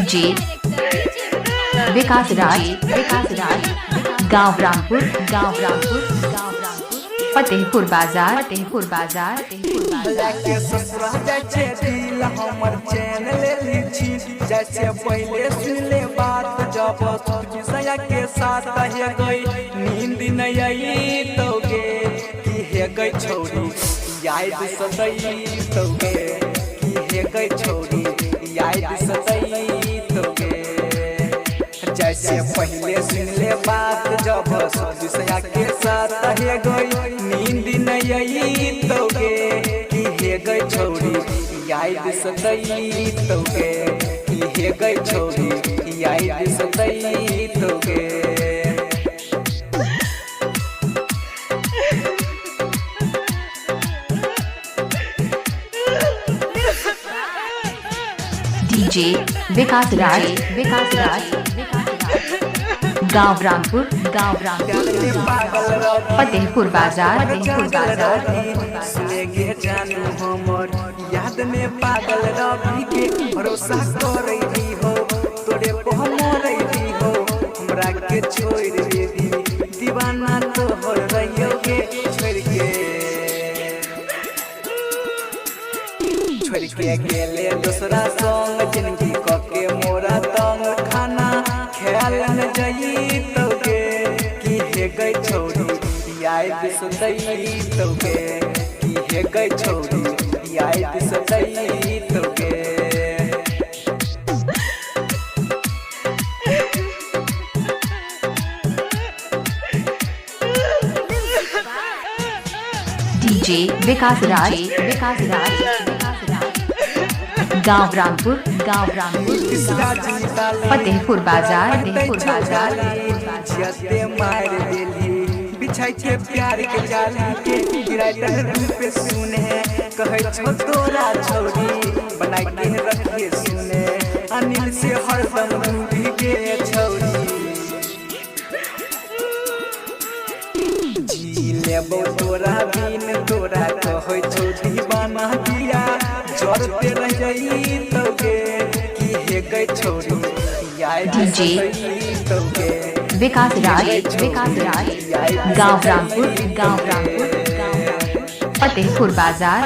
DJ विकास राज, गांव रामपुर, फतेहपुर बाजार, के ससुरा जाचे दिल हमर चैन ले ली छी। जैसे पहले सुन ले बात जब सया के साथ हे गई नींद नहीं आई तोगे कि हे गई छोरी याद सतई तोगे कि हे गई छोरी याद सतई तोगे। जैसे पहले सुन ले बात जब सया के साथ हे गई नींद नहीं आई तोगे कि हे गई छोरी याद सतई तोगे कि हे गई छोरी याद सतई तोगे। डीजे विकास राज, गांव रामपुर, फतेहपुर बाजार, सुनेगे जानू हमर याद में पागल रवि के भरोसा कर रही हो तोरे मोर रही हो हमरा के छोड़ दे दी दीवाना तो हो रही के छोड़ के गेले दूसरा संग जिंदगी के मोरा तंग खाना ख्याल न जाई तोगे कि हे गई छोरी याद सतई तोगे कि हे गई छोरी याद सतई तोगे। डीजे विकास राज, गांव रामपुर, फतेहपुर बाजार, मार देली बिछाई के प्यार के जाली के राइटर रूप सुने कहे छो तोरा छोरी बनाई के रखिए सुने अनिल से हरदम रूठी के छोरी जी लेबो तोरा बिन तोरा कहे छो दीवाना दिया जोरते रह जाई तोगे कि हे गई छोरी याद सतई तोगे। विकास राज, गांव रामपुर, फतेहपुर बाजार,